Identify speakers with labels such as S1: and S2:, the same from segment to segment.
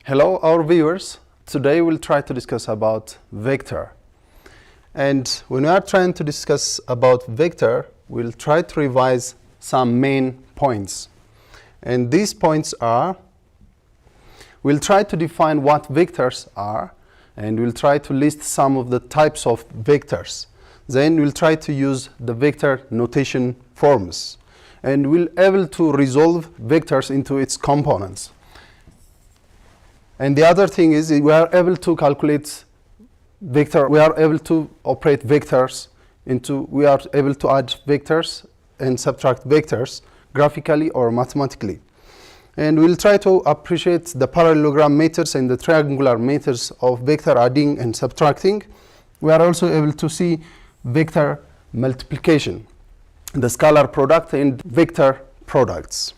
S1: Hello, our viewers. Today we'll try to discuss about vector. And when we are trying to discuss about vector, we'll try to revise some main points. And these points are, we'll try to define what vectors are, and we'll try to list some of the types of vectors. Then we'll try to use the vector notation forms. And we'll be able to resolve vectors into its components. And the other thing is we are able to calculate vector, we are able to operate vectors into, we are able to add vectors and subtract vectors graphically or mathematically. And we'll try to appreciate the parallelogram methods and the triangular methods of vector adding and subtracting. We are also able to see vector multiplication, the scalar product and vector products.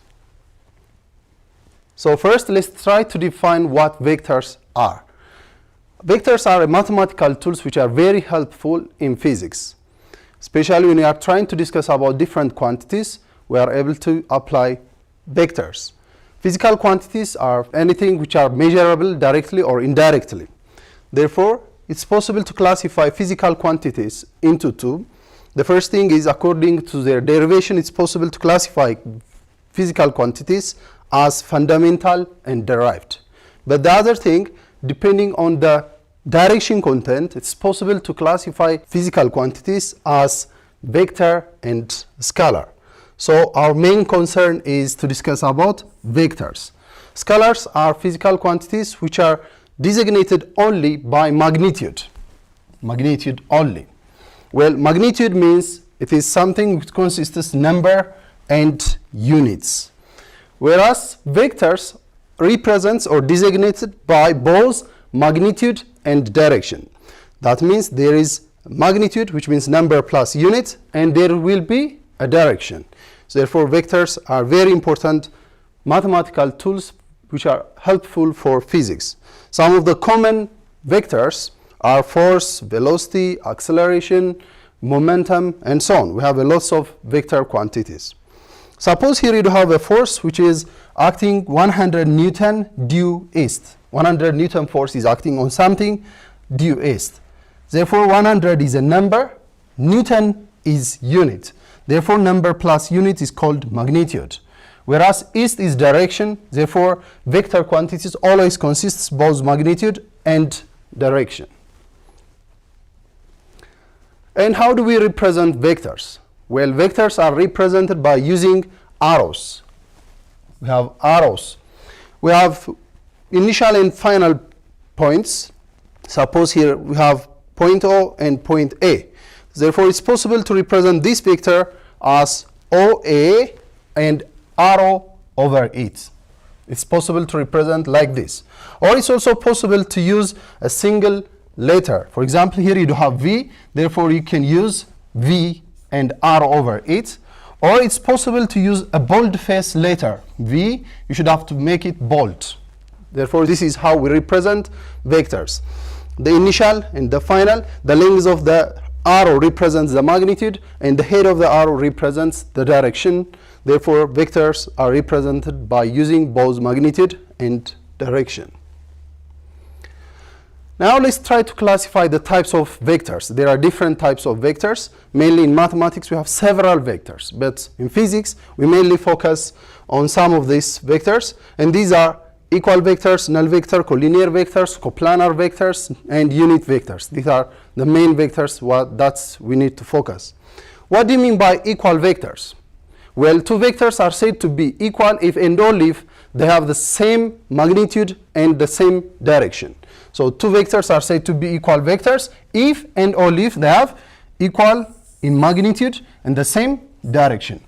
S1: So first, let's try to define what vectors are. Vectors are mathematical tools which are very helpful in physics. Especially when we are trying to discuss about different quantities, we are able to apply vectors. Physical quantities are anything which are measurable directly or indirectly. Therefore, it's possible to classify physical quantities into two. The first thing is, according to their derivation, it's possible to classify physical quantities as fundamental and derived. But the other thing, depending on the direction content, it's possible to classify physical quantities as vector and scalar. So our main concern is to discuss about vectors. Scalars are physical quantities which are designated only by magnitude. Magnitude only. Well, magnitude means it is something which consists of number and units. Whereas vectors represents or designated by both magnitude and direction. That means there is magnitude, which means number plus unit, and there will be a direction. So therefore, vectors are very important mathematical tools which are helpful for physics. Some of the common vectors are force, velocity, acceleration, momentum, and so on. We have a lot of vector quantities. Suppose here you have a force which is acting 100 Newton due east. 100 Newton force is acting on something due east. Therefore, 100 is a number, Newton is unit. Therefore, number plus unit is called magnitude. Whereas east is direction, therefore, vector quantities always consists both magnitude and direction. And how do we represent vectors? Well, vectors are represented by using arrows. We have arrows. We have initial and final points. Suppose here we have point O and point A. Therefore, it's possible to represent this vector as OA and arrow over it. It's possible to represent like this. Or it's also possible to use a single letter. For example, here you have V. Therefore, you can use V and arrow over it. Or it's possible to use a boldface letter, V. You should have to make it bold. Therefore, this is how we represent vectors. The initial and the final, the length of the arrow represents the magnitude, and the head of the arrow represents the direction. Therefore, vectors are represented by using both magnitude and direction. Now let's try to classify the types of vectors. There are different types of vectors. Mainly in mathematics we have several vectors, but in physics we mainly focus on some of these vectors, and these are equal vectors, null vector, collinear vectors, coplanar vectors, and unit vectors. These are the main vectors that we need to focus. What do you mean by equal vectors? Well, two vectors are said to be equal if and only if they have the same magnitude and the same direction. So two vectors are said to be equal vectors if and only if they have equal in magnitude and the same direction.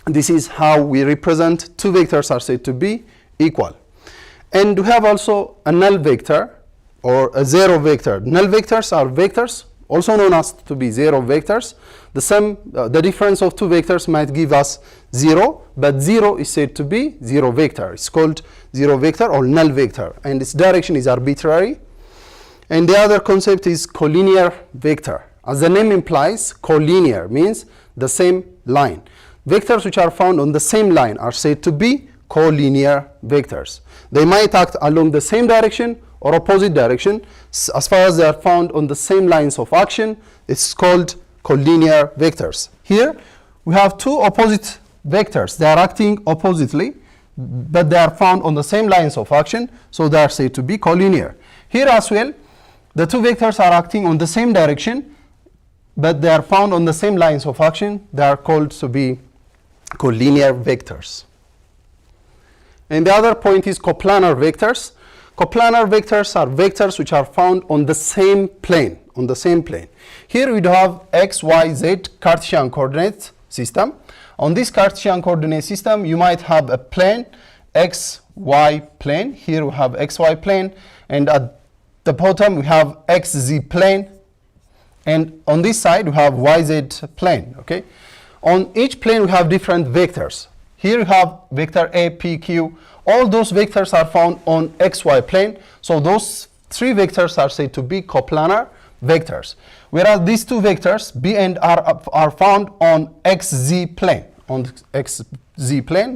S1: This is how we represent two vectors are said to be equal. And we have also a null vector or a zero vector. Null vectors are vectors also known as to be zero vectors. The difference of two vectors might give us 0, but 0 is said to be zero vector. It's called zero vector or null vector, and its direction is arbitrary. And the other concept is collinear vector. As the name implies, collinear means the same line. Vectors which are found on the same line are said to be collinear vectors. They might act along the same direction or opposite direction. As far as they are found on the same lines of action, it's called collinear vectors. Here we have two opposite vectors. They are acting oppositely, but they are found on the same lines of action, so they are said to be collinear. Here as well, the two vectors are acting on the same direction, but they are found on the same lines of action. They are called to be collinear vectors. And the other point is coplanar vectors. Coplanar vectors are vectors which are found on the same plane, Here we have x, y, z Cartesian coordinate system. On this Cartesian coordinate system, you might have a plane, x, y plane. Here we have x, y plane, and at the bottom we have x, z plane, and on this side we have y, z plane. Okay. On each plane we have different vectors. Here we have vector a, p, q. All those vectors are found on xy plane. So those three vectors are said to be coplanar vectors. Whereas these two vectors, b and r, are found on xz plane.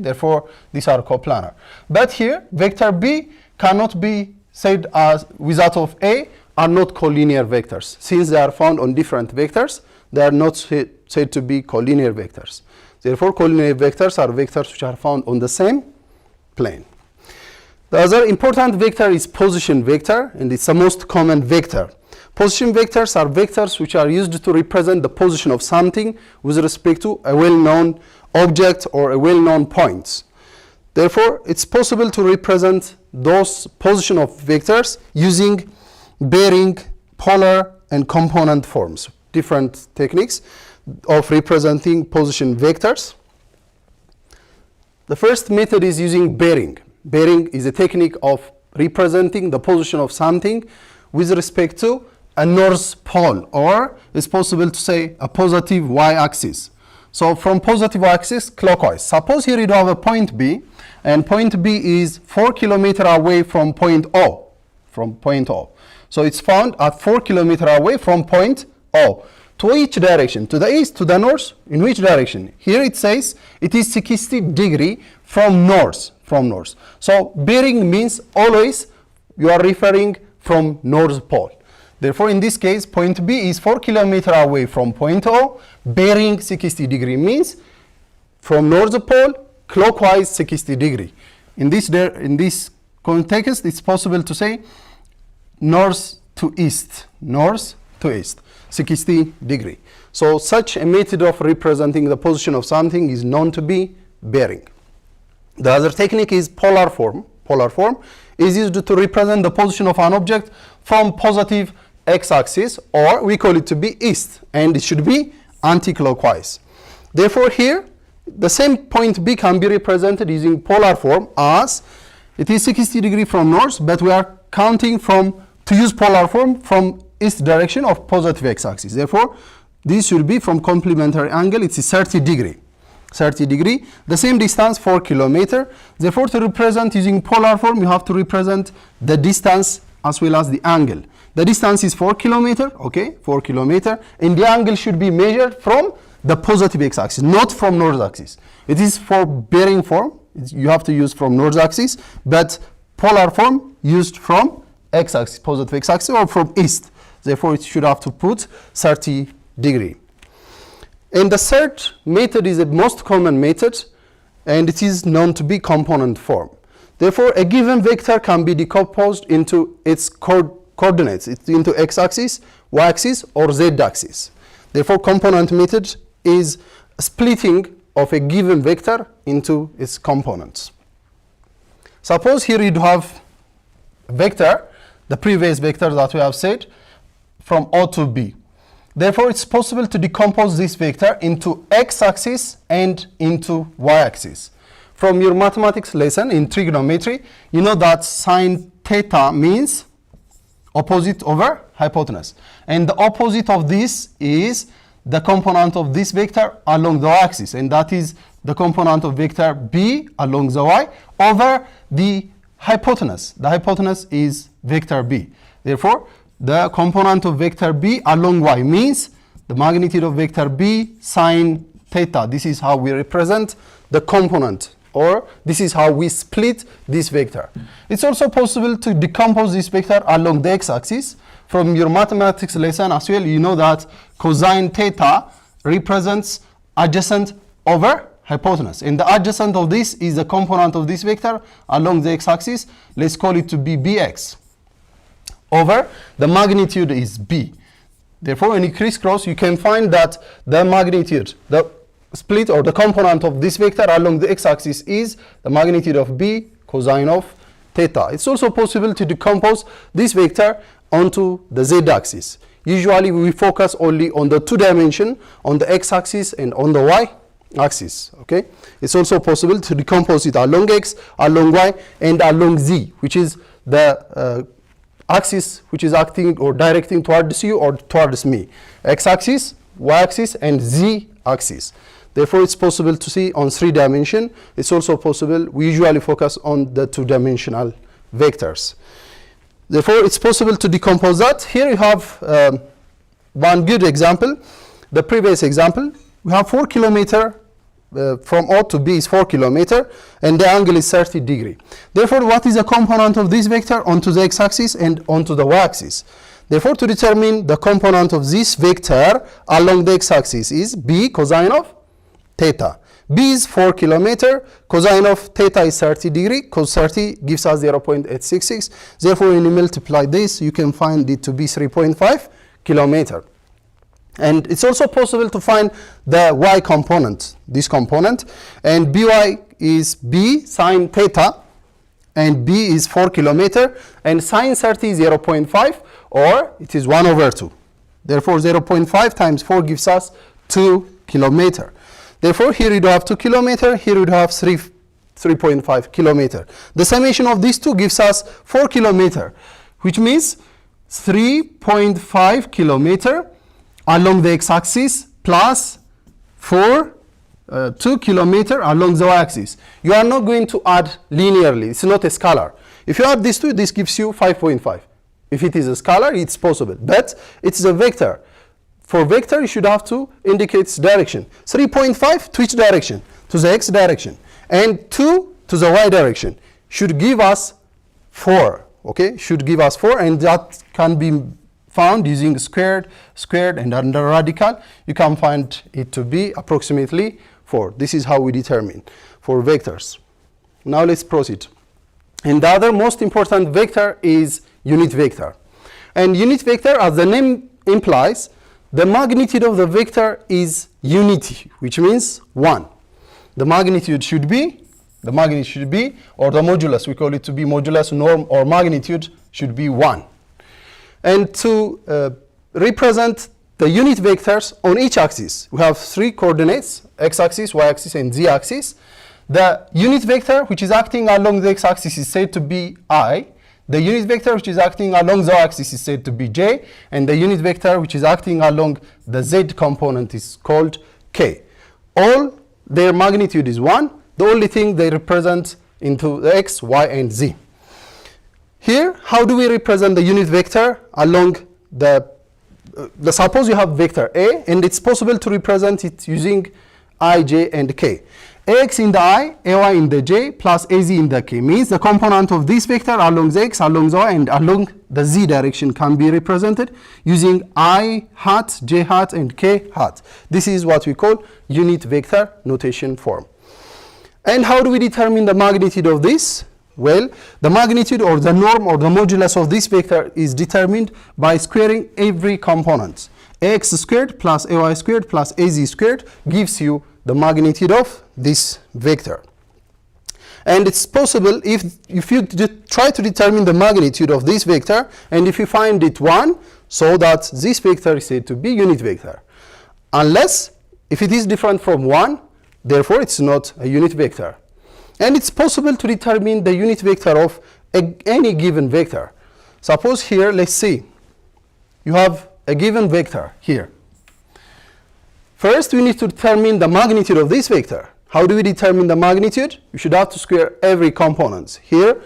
S1: Therefore, these are coplanar. But here, vector b cannot be said as with that of a, are not collinear vectors. Since they are found on different vectors, they are not said to be collinear vectors. Therefore, collinear vectors are vectors which are found on the same plane. The other important vector is position vector, and it's the most common vector. Position vectors are vectors which are used to represent the position of something with respect to a well-known object or a well-known point. Therefore, it's possible to represent those position of vectors using bearing, polar, and component forms, different techniques of representing position vectors. The first method is using bearing. Bearing is a technique of representing the position of something with respect to a north pole, or it's possible to say a positive y-axis. So from positive y-axis clockwise. Suppose here you have a point B, and point B is 4 kilometers away from point O. So it's found at 4 kilometers away from point O. To which direction? To the east, to the north? In which direction? Here it says it is 60 degrees from north. So bearing means always you are referring from north pole. Therefore, in this case, point B is 4 kilometers away from point O. Bearing 60 degrees means from north pole, clockwise 60 degrees. In this context, it's possible to say north to east, 60 degrees. So such a method of representing the position of something is known to be bearing. The other technique is polar form. Polar form is used to represent the position of an object from positive x-axis, or we call it to be east, and it should be anti-clockwise. Therefore, here the same point B can be represented using polar form as it is 60 degrees from north, but we are counting to use polar form from east direction of positive x-axis. Therefore, this should be from complementary angle, it's 30 degree. The same distance, 4 kilometers. Therefore, to represent using polar form, you have to represent the distance as well as the angle. The distance is 4 kilometers, okay, 4 kilometers, and the angle should be measured from the positive x-axis, not from north axis. It is for bearing form, you have to use from north axis, but polar form used from x-axis, positive x-axis, or from east. Therefore, it should have to put 30 degree. And the third method is the most common method, and it is known to be component form. Therefore, a given vector can be decomposed into its coordinates, into x-axis, y-axis, or z-axis. Therefore, component method is splitting of a given vector into its components. Suppose here you have a vector, the previous vector that we have said, from O to B. Therefore, it's possible to decompose this vector into x-axis and into y-axis. From your mathematics lesson in trigonometry, you know that sine theta means opposite over hypotenuse. And the opposite of this is the component of this vector along the y-axis, and that is the component of vector B along the y over the hypotenuse. The hypotenuse is vector B. Therefore, the component of vector B along y means the magnitude of vector B sine theta. This is how we represent the component or this is how we split this vector. It's also possible to decompose this vector along the x-axis. From your mathematics lesson as well, you know that cosine theta represents adjacent over hypotenuse. And the adjacent of this is the component of this vector along the x-axis. Let's call it to be bx. Over the magnitude is b. Therefore, when you crisscross, you can find that the magnitude, the split or the component of this vector along the x-axis is the magnitude of b cosine of theta. It's also possible to decompose this vector onto the z-axis. Usually we focus only on the two dimension, on the x-axis and on the y-axis. Okay, it's also possible to decompose it along x, along y, and along z, which is the axis which is acting or directing towards you or towards me. X-axis, y-axis, and z-axis. Therefore, it's possible to see on 3 dimension. It's also possible, we usually focus on the 2-dimensional vectors. Therefore, it's possible to decompose that. Here you have one good example. The previous example, we have 4 kilometer from O to B is 4 kilometer, and the angle is 30 degree. Therefore, what is the component of this vector onto the x-axis and onto the y-axis? Therefore, to determine the component of this vector along the x-axis is b cosine of theta. B is 4 kilometer, cosine of theta is 30 degree, cos 30 gives us 0.866. Therefore, when you multiply this, you can find it to be 3.5 kilometer. And it's also possible to find the y component, this component, and by is b sine theta, and b is 4 kilometer, and sine 30 is 0.5, or it is 1 over 2. Therefore, 0.5 times 4 gives us 2 kilometer. Therefore, here you have 2 kilometer, here you have 3.5 kilometer. The summation of these two gives us 4 kilometer, which means 3.5 kilometer along the x-axis plus 2 kilometer along the y-axis. You are not going to add linearly. It's not a scalar. If you add these two, this gives you 5.5. If it is a scalar, it's possible, but it's a vector. For vector, you should have to indicate its direction. 3.5 to which direction? To the x direction. And 2 to the y direction. Should give us 4. Okay, should give us 4, and that can be found using squared, and under radical. You can find it to be approximately 4. This is how we determine for vectors. Now let's proceed. And the other most important vector is unit vector. And unit vector, as the name implies, the magnitude of the vector is unity, which means 1. The magnitude should be, or the modulus, we call it to be modulus, norm, or magnitude should be 1. And to represent the unit vectors on each axis, we have 3 coordinates, x-axis, y-axis, and z-axis. The unit vector which is acting along the x-axis is said to be I. The unit vector which is acting along the y-axis is said to be j, and the unit vector which is acting along the z component is called k. All their magnitude is 1. The only thing they represent into the x, y, and z. Here, how do we represent the unit vector along the suppose you have vector A, and it's possible to represent it using I, j, and k. Ax in the I, ay in the j, plus az in the k means the component of this vector along the x, along the y, and along the z direction can be represented using I hat, j hat, and k hat. This is what we call unit vector notation form. And how do we determine the magnitude of this? Well, the magnitude or the norm or the modulus of this vector is determined by squaring every component. Ax squared plus ay squared plus az squared gives you the magnitude of this vector. And it's possible if you try to determine the magnitude of this vector, and if you find it 1, so that this vector is said to be unit vector. Unless if it is different from 1, therefore it's not a unit vector. And it's possible to determine the unit vector of any given vector. Suppose here, let's see, you have a given vector here. First, we need to determine the magnitude of this vector. How do we determine the magnitude? You should have to square every component. Here,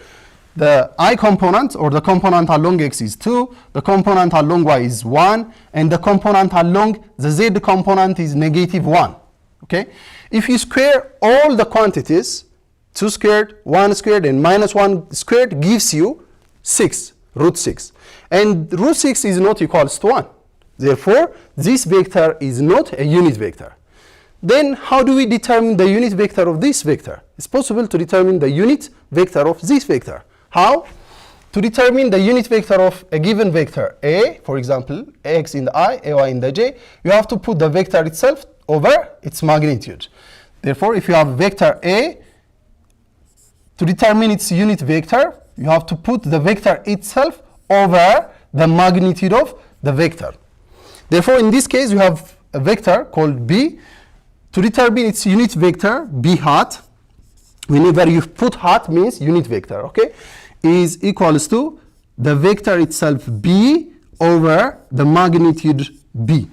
S1: the I component or the component along x is 2, the component along y is 1, and the component along the z component is -1. Okay? If you square all the quantities, 2 squared, 1 squared, and minus 1 squared gives you 6, root 6. And root 6 is not equals to 1. Therefore, this vector is not a unit vector. Then how do we determine the unit vector of this vector? It's possible to determine the unit vector of this vector. How? To determine the unit vector of a given vector A, for example, AX in the I, AY in the J, you have to put the vector itself over its magnitude. Therefore, if you have vector A, to determine its unit vector, you have to put the vector itself over the magnitude of the vector. Therefore, in this case, you have a vector called B. To determine its unit vector, B hat, whenever you put hat means unit vector, okay, is equals to the vector itself B over the magnitude B.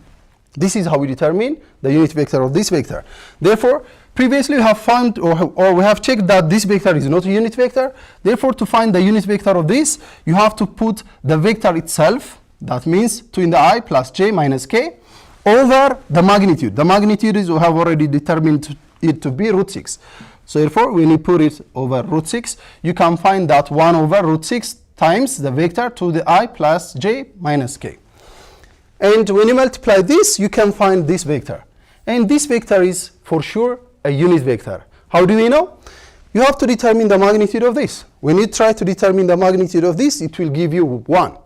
S1: This is how we determine the unit vector of this vector. Therefore, previously we have found or we have checked that this vector is not a unit vector. Therefore, to find the unit vector of this, you have to put the vector itself, that means 2 in the I plus j minus k, over the magnitude. The magnitude is, we have already determined it to be root 6. So therefore, when you put it over root 6, you can find that 1 over root 6 times the vector to the I plus j minus k. And when you multiply this, you can find this vector. And this vector is for sure a unit vector. How do we know? You have to determine the magnitude of this. When you try to determine the magnitude of this, it will give you 1.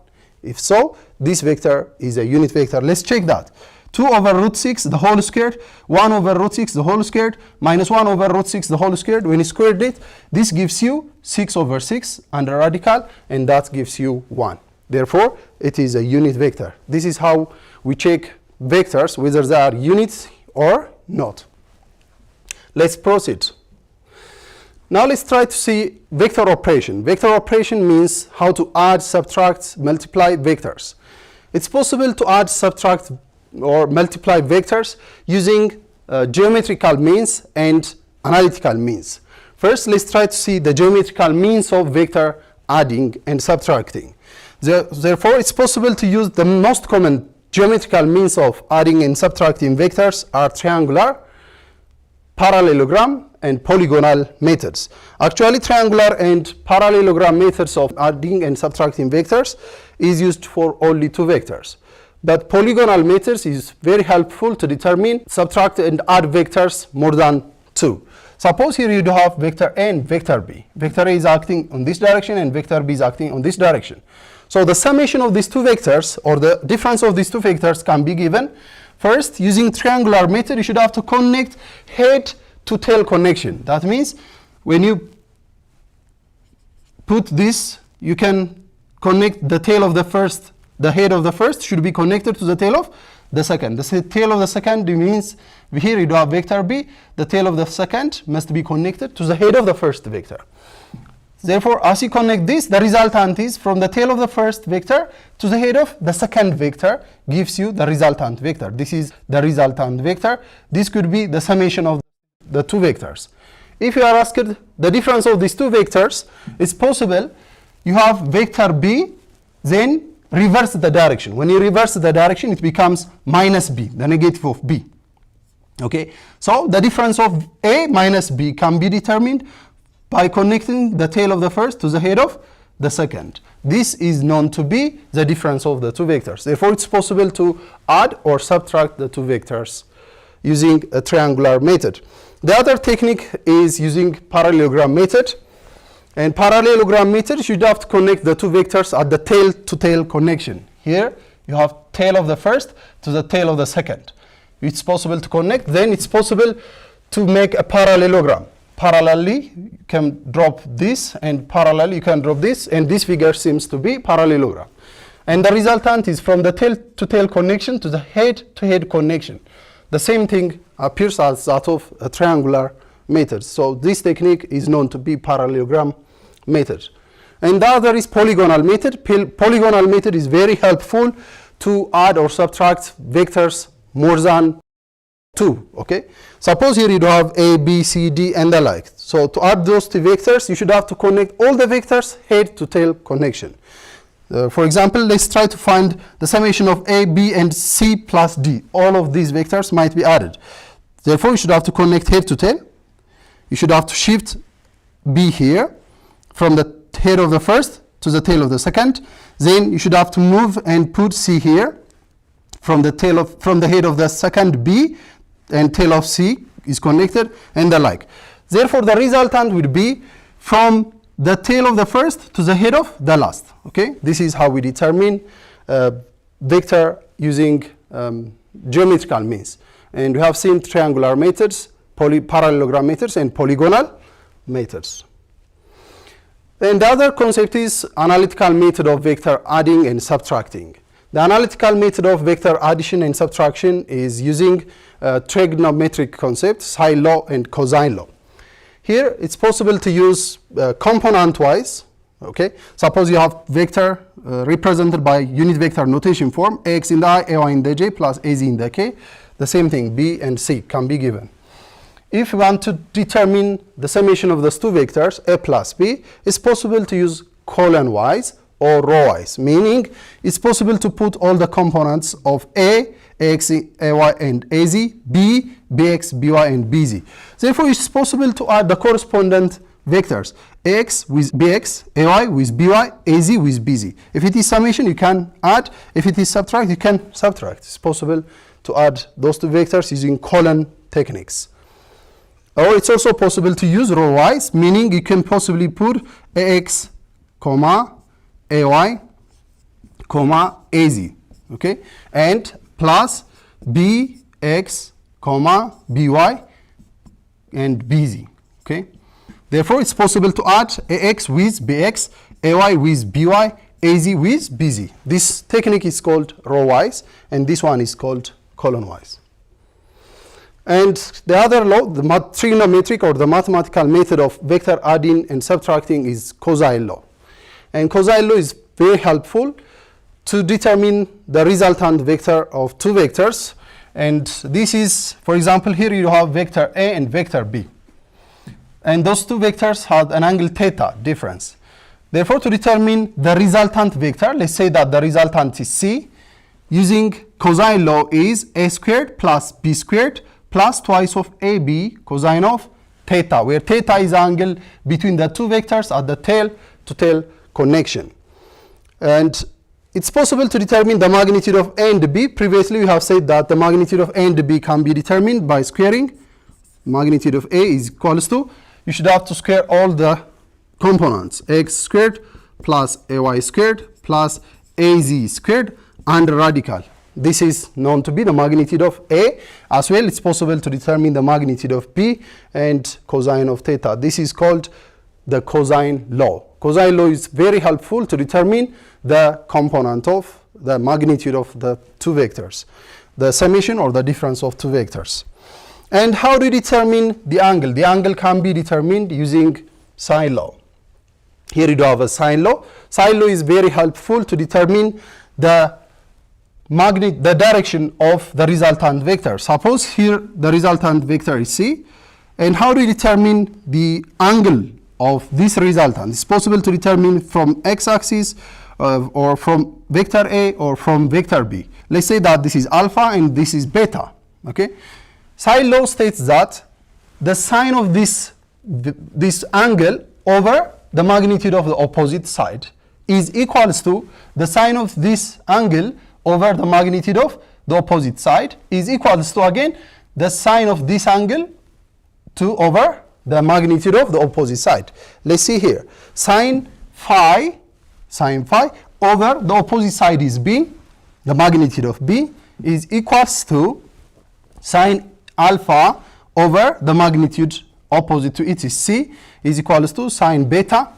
S1: If so, this vector is a unit vector. Let's check that. 2 over root 6 the whole squared, 1 over root 6 the whole squared, minus 1 over root 6 the whole squared. When you squared it, this gives you 6 over 6 under radical, and that gives you 1. Therefore, it is a unit vector. This is how we check vectors, whether they are units or not. Let's proceed. Now let's try to see vector operation. Vector operation means how to add, subtract, multiply vectors. It's possible to add, subtract, or multiply vectors using geometrical means and analytical means. First, let's try to see the geometrical means of vector adding and subtracting. Therefore, it's possible to use the most common geometrical means of adding and subtracting vectors are triangular, parallelogram, and polygonal methods. Actually, triangular and parallelogram methods of adding and subtracting vectors is used for only 2 vectors. But polygonal methods is very helpful to determine, subtract, and add vectors more than 2. Suppose here you do have vector A and vector B. Vector A is acting on this direction and vector B is acting on this direction. So the summation of these 2 vectors, or the difference of these 2 vectors, can be given. First, using triangular method, you should have to connect head to tail connection. That means when you put this, you can connect the tail of the first. The head of the first should be connected to the tail of the second. The tail of the second means here you do have vector B. The tail of the second must be connected to the head of the first vector. Therefore, as you connect this, the resultant is from the tail of the first vector to the head of the second vector gives you the resultant vector. This is the resultant vector. This could be the summation of the 2 vectors. If you are asked the difference of these 2 vectors, it's possible you have vector B, then reverse the direction. When you reverse the direction, it becomes minus B, the negative of B. Okay, so the difference of A minus B can be determined by connecting the tail of the first to the head of the second. This is known to be the difference of the 2 vectors. Therefore, it's possible to add or subtract the 2 vectors using a triangular method. The other technique is using parallelogram method. And parallelogram method, you should have to connect the 2 vectors at the tail-to-tail connection. Here, you have tail of the first to the tail of the second. It's possible to connect. Then it's possible to make a parallelogram. Parallelly, you can drop this, and parallelly, you can drop this, and this figure seems to be parallelogram. And the resultant is from the tail-to-tail connection to the head-to-head connection. The same thing appears as that of a triangular method. So this technique is known to be parallelogram method. And the other is polygonal method. Polygonal method is very helpful to add or subtract vectors more than 2. Okay. Suppose here you do have A, B, C, D, and the like. So to add those 2 vectors, you should have to connect all the vectors head to tail connection. For example, let's try to find the summation of A, B, and C plus D. All of these vectors might be added. Therefore, you should have to connect head to tail. You should have to shift B here, from the head of the first to the tail of the second. Then you should have to move and put C here, from the head of the second B, and tail of C is connected, and the like. Therefore, the resultant will be from the tail of the first to the head of the last. Okay, this is how we determine vector using geometrical means. And we have seen triangular methods, parallelogram methods, and polygonal methods. And the other concept is analytical method of vector adding and subtracting. The analytical method of vector addition and subtraction is using trigonometric concepts, sine law and cosine law. Here, it's possible to use component-wise. Okay, suppose you have vector represented by unit vector notation form, ax in the I, ay in the j, plus az in the k. The same thing, b and c can be given. If we want to determine the summation of those two vectors, a plus b, it's possible to use column-wise or row-wise, meaning it's possible to put all the components of a, ax, ay, and az, b, bx, by, and bz. Therefore, it's possible to add the correspondent vectors, ax with bx, ay with by, az with bz. If it is summation, you can add. If it is subtract, you can subtract. It's possible to add those two vectors using column techniques. Or it's also possible to use row-wise, meaning you can possibly put ax, comma, ay, comma, az, okay, and plus bx, comma, by, and bz, okay. Therefore, it's possible to add ax with bx, ay with by, az with bz. This technique is called row-wise, and this one is called column-wise. And the other law, the trigonometric or the mathematical method of vector adding and subtracting, is cosine law. And cosine law is very helpful to determine the resultant vector of two vectors. And this is, for example, here you have vector A and vector B. And those two vectors have an angle theta difference. Therefore, to determine the resultant vector, let's say that the resultant is C, using cosine law is a squared plus b squared plus twice of ab cosine of theta, where theta is the angle between the two vectors at the tail-to-tail connection. And it's possible to determine the magnitude of A and B. Previously, we have said that the magnitude of A and B can be determined by squaring. Magnitude of A is equals to, you should have to square all the components, x squared plus ay squared plus az squared under radical. This is known to be the magnitude of A. As well, it's possible to determine the magnitude of B and cosine of theta. This is called the cosine law. Cosine law is very helpful to determine the component of the magnitude of the two vectors, the summation or the difference of two vectors. And how do you determine the angle? The angle can be determined using sine law. Here you do have a sine law. Sine law is very helpful to determine the direction of the resultant vector. Suppose here the resultant vector is C, and how do you determine the angle of this resultant? It's possible to determine from x-axis or from vector A or from vector B. Let's say that this is alpha and this is beta. Okay, sine law states that the sine of this angle over the magnitude of the opposite side is equals to the sine of this angle over the magnitude of the opposite side is equals to, again, the sine of this angle to over the magnitude of the opposite side. Let's see here. Sine phi over the opposite side is B. The magnitude of B is equals to sine alpha over the magnitude opposite to it is C is equals to sine beta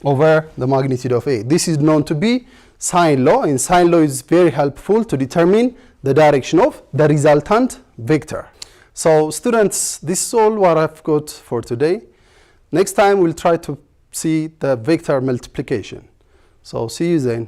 S1: over the magnitude of A. This is known to be sine law, and sine law is very helpful to determine the direction of the resultant vector. So students, this is all what I've got for today. Next time we'll try to see the vector multiplication. So see you then.